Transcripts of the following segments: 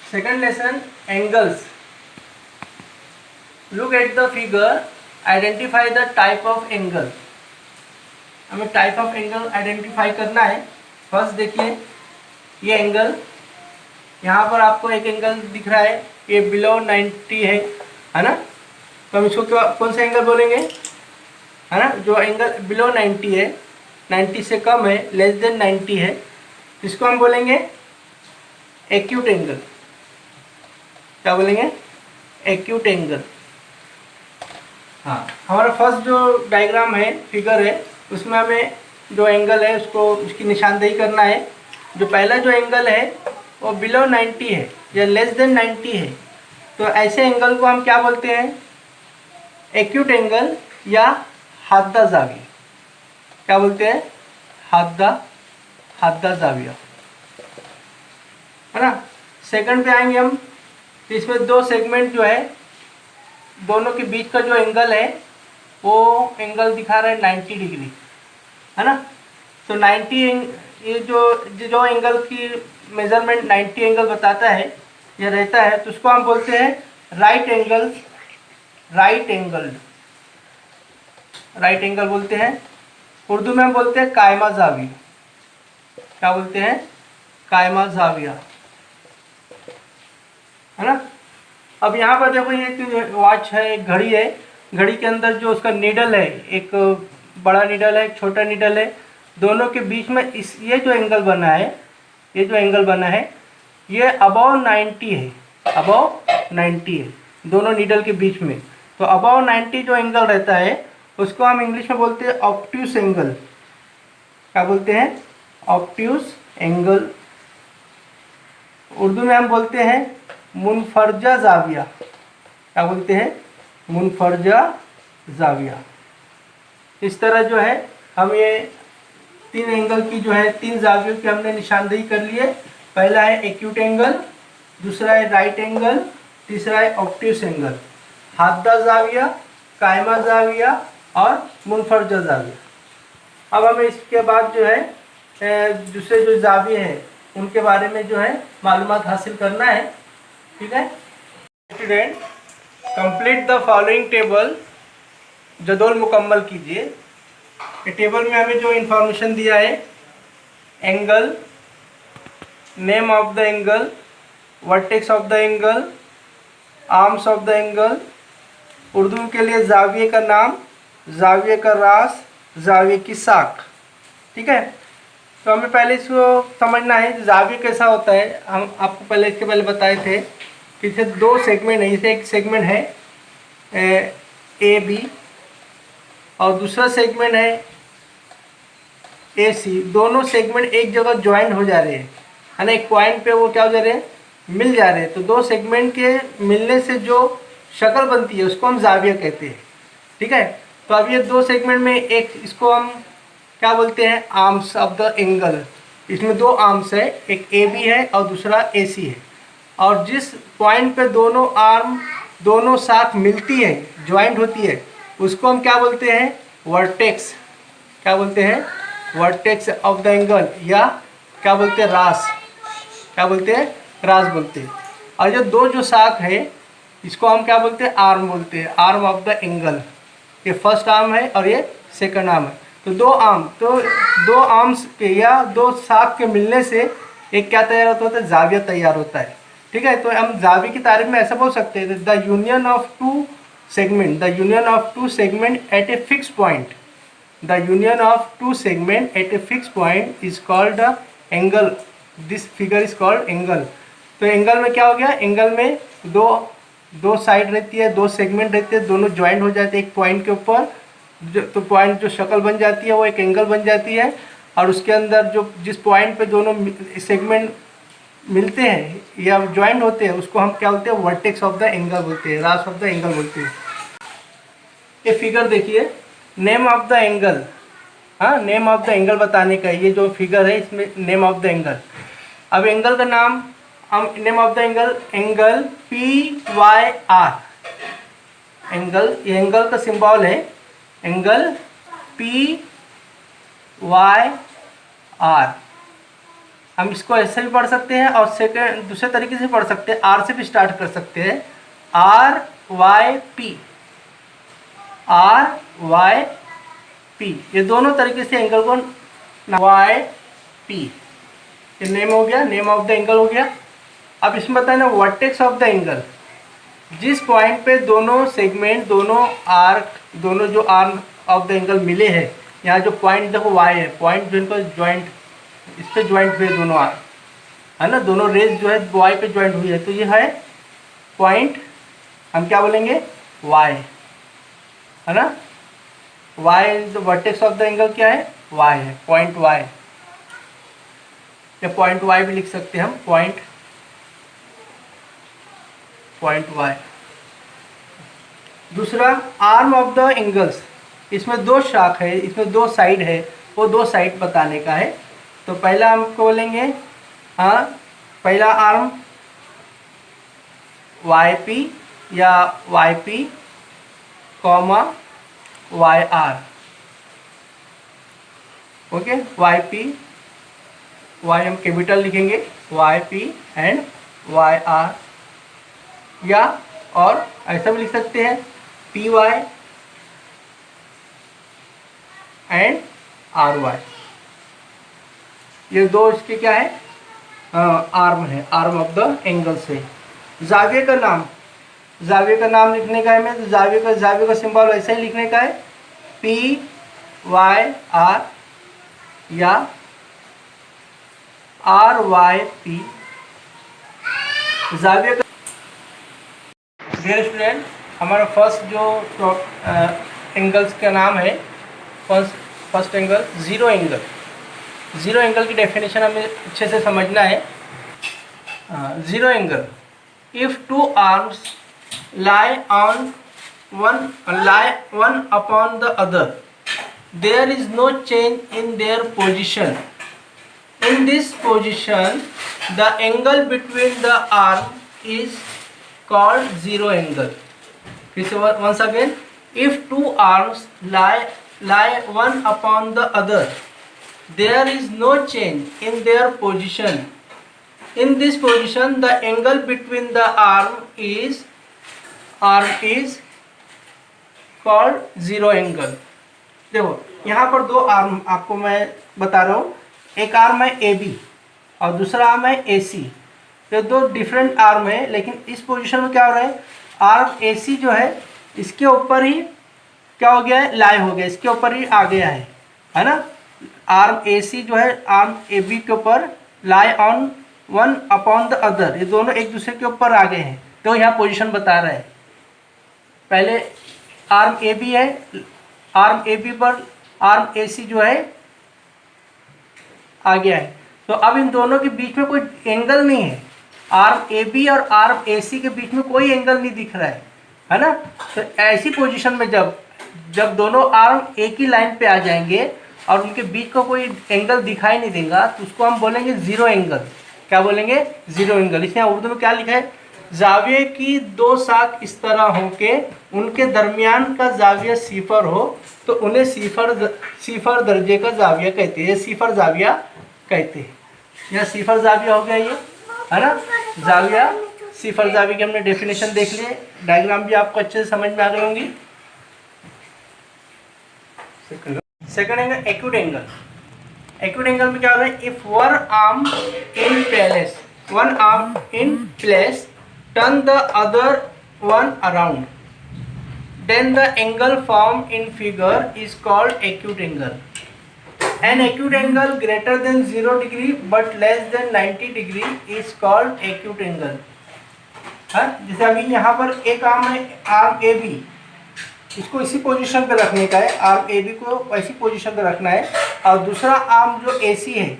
Second lesson, angles. Look at the figure, identify the type of angle. हमें type of angle identify करना है। First देखिए, ये angle, यहाँ पर आपको एक एंगल दिख रहा है, ये बिलो 90 है ना। तो हम इसको कौन सा एंगल बोलेंगे, है ना। जो एंगल बिलो 90 है, 90 से कम है, लेस देन 90 है, इसको हम बोलेंगे एक्यूट एंगल। क्या बोलेंगे, एक्यूट एंगल। हाँ, हमारा फर्स्ट जो डायग्राम है, फिगर है, उसमें हमें जो एंगल है उसको उसकी निशानदेही करना है। जो पहला जो एंगल है वो बिलो 90 है या लेस देन 90 है, तो ऐसे एंगल को हम क्या बोलते हैं, एक्यूट एंगल या हाद्दा जाविया। क्या बोलते हैं, हाद्दा जाविया, है ना। सेकंड पे आएंगे हम, तो इसमें दो सेगमेंट जो है, दोनों के बीच का जो एंगल है वो एंगल दिखा रहा है 90 डिग्री, है ना। तो 90 ये जो एंगल की मेजरमेंट 90 एंगल बताता है या रहता है, तो उसको हम बोलते हैं राइट एंगल बोलते हैं। उर्दू में हम बोलते हैं कायमा जाविया। क्या बोलते हैं, कायमा जाविया, है ना। अब यहाँ पर देखो, ये वॉच है, एक घड़ी है, घड़ी के अंदर जो उसका नीडल है, एक बड़ा नीडल है, एक छोटा नीडल है, दोनों के बीच में ये जो एंगल बना है, ये अबव 90 है, अबव 90 है दोनों नीडल के बीच में। तो अबव 90 जो एंगल रहता है उसको हम इंग्लिश में बोलते हैं ऑब्ट्यूस एंगल। क्या बोलते हैं, ऑब्ट्यूस एंगल। उर्दू में हम बोलते हैं मुनफरजा जाविया। क्या बोलते हैं, मुनफरजा जाविया। इस तरह जो है हम ये तीन एंगल की जो है, तीन जावियों की हमने निशानदेही कर ली है। पहला है एक्यूट एंगल, दूसरा है राइट एंगल, तीसरा है ऑब्ट्यूस एंगल। हाद्दा जाविया, कायमा जाविया और मुनफरजा जाविया। अब हमें इसके बाद जो है दूसरे जो जाविये हैं उनके बारे में जो है मालूमात हासिल करना है, ठीक है। Student, complete the following table. जदोल मुकम्मल कीजिए। ये टेबल में हमें जो इंफॉर्मेशन दिया है, angle, name of the angle, vertex of the angle, arms of the angle, Urdu के लिए जाविये का नाम, जाविये का रास, जाविये की साख, ठीक है। तो हमें पहले इसको समझना है जाविया कैसा होता है। हम आपको इसके पहले बताए थे कि इसे दो सेगमेंट है। इसे एक सेगमेंट है ए बी और दूसरा सेगमेंट है ए सी। दोनों सेगमेंट एक जगह ज्वाइन हो जा रहे हैं, है ना। एक पॉइंट पे वो क्या हो जा रहे हैं, मिल जा रहे हैं। तो दो सेगमेंट के मिलने से जो शक्ल बनती है उसको हम जाविया कहते हैं, ठीक है। तो अब ये दो सेगमेंट में एक, इसको हम क्या बोलते हैं, आर्म्स ऑफ द एंगल। इसमें दो आर्म्स है, एक ए बी है और दूसरा ए सी है। और जिस पॉइंट पे दोनों आर्म दोनों साथ मिलती है, ज्वाइंट होती है, उसको हम क्या बोलते हैं, वर्टेक्स। क्या बोलते हैं, वर्टेक्स ऑफ द एंगल, या क्या बोलते हैं, रास। क्या बोलते हैं, रास बोलते हैं। और जो साख है इसको हम क्या बोलते हैं, आर्म बोलते हैं, आर्म ऑफ द एंगल। ये फर्स्ट आर्म है और ये सेकंड आर्म है। तो दो आर्म्स के या दो साख के मिलने से एक क्या तैयार होता है, जाविया तैयार होता है, ठीक है। तो हम जाविया की तारीफ में ऐसा बोल सकते हैं, the union of two segment at a fix point, the union of two segment at a fix point is called the angle. This figure is called angle. तो एंगल में क्या हो गया, एंगल में दो साइड रहती है, दो सेगमेंट रहते हैं, दोनों ज्वाइंट हो जाते हैं एक पॉइंट के ऊपर। तो पॉइंट जो शक्ल बन जाती है वो एक एंगल बन जाती है। और उसके अंदर जिस पॉइंट पे दोनों सेगमेंट मिलते हैं या ज्वाइंट होते हैं उसको हम क्या बोलते हैं, वर्टेक्स ऑफ द एंगल बोलते हैं, रास ऑफ द एंगल बोलते हैं। ये फिगर देखिए, नेम ऑफ द एंगल। हाँ, नेम ऑफ द एंगल बताने का ये जो फिगर है, इसमें नेम ऑफ द एंगल। अब एंगल का नाम, हम name of the angle PYR। Angle, ये एंगल का सिंबल है, एंगल PYR। हम इसको ऐसे भी पढ़ सकते हैं और सेकेंड दूसरे तरीके से पढ़ सकते हैं, आर से भी स्टार्ट कर सकते हैं, R Y P, R Y P, ये दोनों तरीके से एंगल को वाई पी, ये नेम हो गया, नेम ऑफ द एंगल हो गया। अब इसमें बताए ना वर्टेक्स ऑफ द एंगल, जिस पॉइंट पे दोनों सेगमेंट, दोनों आर्क, दोनों जो आर्म ऑफ द एंगल मिले हैं, यहाँ जो पॉइंट देखो वाई है, पॉइंट जो इनको ज्वाइंट, इस पे ज्वाइंट हुए दोनों आर्क है ना, दोनों रेज जो है वाई पे ज्वाइंट हुई है, तो ये है पॉइंट, हम क्या बोलेंगे वाई, है ना, why the vertex of the angle क्या है, वाई है, पॉइंट वाई, या पॉइंट वाई भी लिख सकते हैं हम, पॉइंट वाई। दूसरा आर्म ऑफ द एंगल्स, इसमें दो शाख है, इसमें दो साइड है, वो दो साइड बताने का है। तो पहला हम बोलेंगे, हाँ पहला आर्म वाई पी या Y P comma Y R, okay, Y P, Y हम कैपिटल लिखेंगे, Y P and Y R, या और ऐसा भी लिख सकते हैं P Y and R Y, ये दो इसके क्या है, आर्म है, आर्म ऑफ द एंगल से। जाविये का नाम, जाविये का नाम लिखने का है मैं, तो जाविये का सिंबल ऐसे ही लिखने का है, पी वाई आर या आर वाई पी, जाविये का। डियर स्टूडेंट, हमारा फर्स्ट जो एंगल्स का नाम है, first angle zero angle. Zero angle की डेफिनेशन हमें अच्छे से समझना है। Zero angle, if two arms lie one upon the other, there is no change in their position. In this position, the angle between the arm is called zero angle. Once again, if two arms lie one upon the other, there is no change in their position. In this position, the angle between the arm is called zero angle. देखो यहाँ पर दो arm आपको मैं बता रहा हूँ, एक आर्म है ए बी और दूसरा आर्म है ए सी। ये दो डिफरेंट आर्म है, लेकिन इस पोजीशन में क्या हो रहा है, आर्म ए सी जो है इसके ऊपर ही क्या हो गया है, लाई हो गया, इसके ऊपर ही आ गया है ना। आर्म ए सी जो है आर्म ए बी के ऊपर lie on one upon the other, ये दोनों एक दूसरे के ऊपर आ गए हैं, तो यहाँ पोजीशन बता रहा है। पहले आर्म ए बी है, आर्म ए बी पर आर्म ए सी जो है आ गया है, तो अब इन दोनों के बीच में कोई एंगल नहीं है, आर्म ए बी और आर्म ए सी के बीच में कोई एंगल नहीं दिख रहा है ना। तो ऐसी पोजीशन में जब दोनों आर्म एक ही लाइन पे आ जाएंगे और उनके बीच को कोई एंगल दिखाई नहीं देगा, तो उसको हम बोलेंगे जीरो एंगल। क्या बोलेंगे, जीरो एंगल। इसमें उर्दू में क्या लिखा है, जाविये की दो शाख इस तरह हो के उनके दरमियान का जाविया सिफर हो तो उन्हें सिफर दर्जे का जाविया कहते हैं, सिफर जाविया कहते हैं। यह सिफर जाविया हो गया, ये है ना जाविया, सिफर जाविया की हमने डेफिनेशन देख लिए, डायग्राम भी आपको अच्छे से समझ में आ गई होंगी। Second angle acute angle. Acute angle में क्या हो रहा है, if one arm in place turn the other one around, then the angle formed in figure is called acute angle. An acute angle greater than 0 degree but less than 90 degree is called acute angle. जैसे अभी यहाँ पर एक arm है, arm A B, इसको इसी position पे रखने का है, आर्म ए बी को ऐसी पोजीशन पे रखना है, और दूसरा आर्म जो ए सी है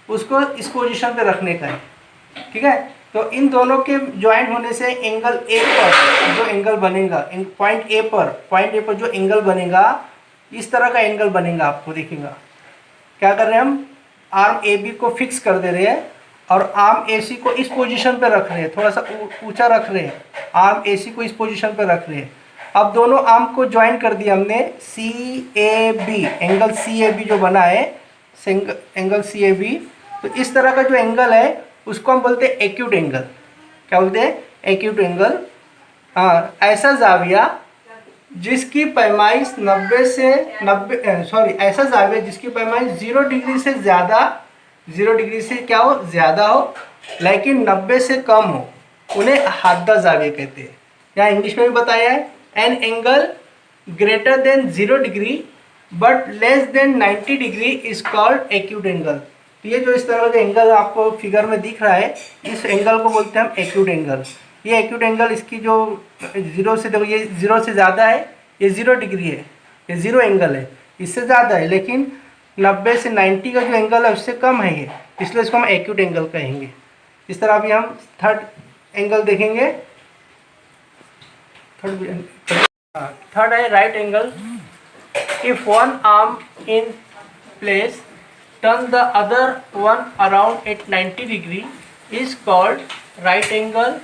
उसको इस पोजीशन पे रखने का है, ठीक है। तो इन दोनों के ज्वाइंट होने से एंगल ए पर जो एंगल बनेगा, पॉइंट ए पर जो एंगल बनेगा, इस तरह का एंगल बनेगा। आपको दिखेगा क्या कर रहे हैं, हम आर्म ए बी को फिक्स कर दे रहे हैं और आर्म ए सी को इस पोजीशन पे रख रहे हैं, थोड़ा सा ऊंचा रख रहे हैं, आर्म ए सी को इस पोजीशन पे रख रहे हैं। अब दोनों आर्म को ज्वाइन कर दिया हमने, C A B, angle C A B जो बना है, एंगल सी ए बी, तो इस तरह का जो एंगल है उसको हम बोलते हैं एक्यूट एंगल। क्या बोलते हैं? Acute angle. हाँ, ऐसा जाविया जिसकी पैमाइश 90 से 90 सॉरी ऐसा जाविया जिसकी पैमाइश 0 डिग्री से ज़्यादा, 0 डिग्री से क्या हो, ज़्यादा हो, लेकिन 90 से कम हो, उन्हें हाद्दा जाविया कहते हैं। यहाँ इंग्लिश में भी बताया है, an angle greater than 0 degree but less than 90 degree is called acute angle. तो ये जो इस तरह का एंगल आपको फिगर में दिख रहा है, इस एंगल को बोलते हैं हम एक्यूट एंगल। ये एक्यूट एंगल, इसकी जो 0 से, देखो ये 0 से ज़्यादा है, ये 0 डिग्री है, ये 0 एंगल है, इससे ज़्यादा है, लेकिन 90 से 90 का जो एंगल है उससे कम है ये, इसलिए इसको हम एक्यूट एंगल कहेंगे। इस तरह अभी हम थर्ड एंगल देखेंगे। थर्ड है right angle. If one arm in place turn the other one around at 90 degree is called right angle.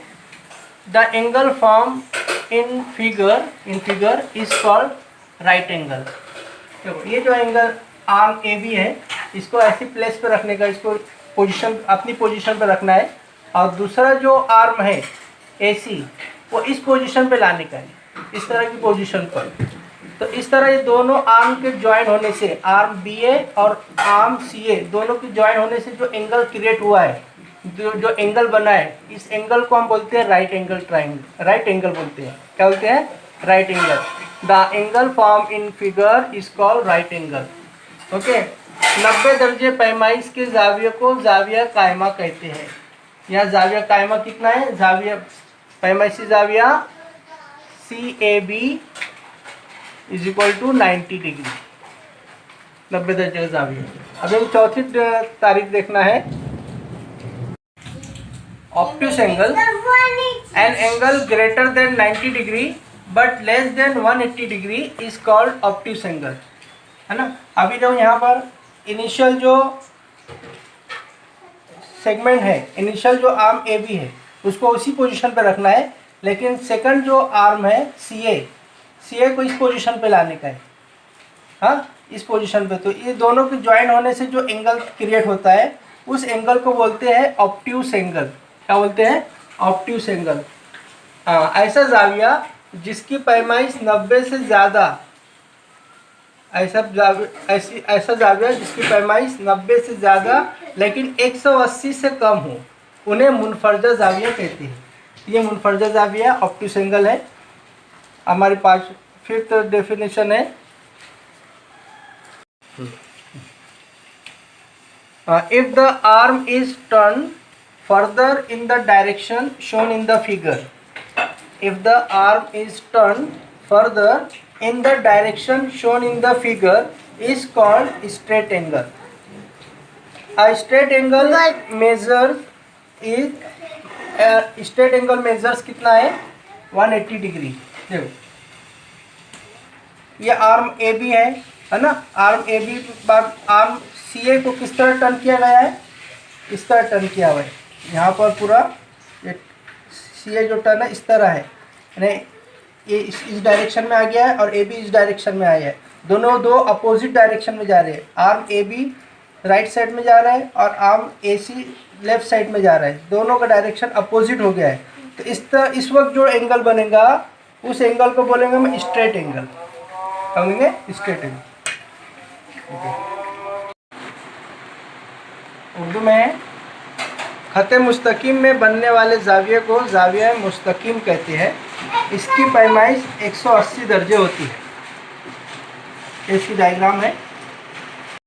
The angle formed in figure is called right angle. देखो ये जो एंगल आर्म ए बी है, इसको ऐसी place पे रखने का, इसको पोजीशन, अपनी पोजीशन पे रखना है, और दूसरा जो आर्म है ए सी, वो इस पोजीशन पे लाने का है, इस तरह की पोजीशन पर। तो इस तरह ये दोनों आर्म के ज्वाइन होने से, आर्म बी ए और आर्म सी ए दोनों के ज्वाइन होने से जो एंगल क्रिएट हुआ है, जो एंगल बना है, इस एंगल को हम बोलते हैं right angle triangle, right angle बोलते हैं। क्या बोलते हैं? Right angle. The angle form in figure is called right angle. Okay. 90 दर्जे पैमाइश के जाविया को जाविया कायमा कहते हैं। यहाँ जाविया कायमा कितना है? जाविया पैमाइशी जाविया C A B is equal to 90 degree, 90 दर्जे का जाविया। अब एक चौथी तारीख देखना है। Obtuse angle, an angle greater than 90 degree but less than 180 degree is called obtuse angle, है ना। अभी जो यहाँ पर इनिशियल जो सेगमेंट है, इनिशियल जो आर्म ए बी है, उसको उसी पोजीशन पे रखना है, लेकिन सेकंड जो आर्म है सी ए को इस पोजीशन पे लाने का है। हाँ, इस पोजीशन पे। तो ये दोनों के ज्वाइन होने से जो एंगल क्रिएट होता है, उस एंगल को बोलते हैं ऑब्ट्यूस एंगल। क्या बोलते हैं? Obtuse angle. ऐसा जाविया जिसकी पैमाइश 90 से ज़्यादा, ऐसा जाविया जिसकी पैमाइश 90 से ज़्यादा लेकिन 180 से कम हो, उन्हें मुनफरजा जाविया कहते हैं। ये मुनफरजा जाविया ऑब्ट्यूस एंगल है। हमारे पास फिफ्थ डेफिनेशन है, if the arm is turned further in the direction shown in the figure, if the arm is turned further in the direction shown in the figure is called straight angle. A straight angle measures कितना है? 180 degree. देखो ये arm A B है ना। Arm A B बाद arm सी ए को किस तरह टर्न किया गया है? इस तरह टर्न किया हुआ है। यहाँ पर पूरा ये सी ए जो टर्न है इस तरह है, यानी ये इस डायरेक्शन में आ गया है और ए बी इस डायरेक्शन में आया है। दोनों दो अपोजिट डायरेक्शन में जा रहे हैं। Arm A B right side में जा रहा है और arm A C left side में जा रहा है। दोनों का डायरेक्शन अपोजिट हो गया है। तो इस वक्त जो एंगल बनेगा, उस एंगल को बोलेंगे हम स्ट्रेट एंगल। कहेंगे स्ट्रेट एंगल। उर्दू में खते मुस्तकीम में बनने वाले जाविये को जाविया मुस्तकीम कहते हैं। इसकी पैमाइश 180 दर्जे होती है। इसकी डायग्राम है।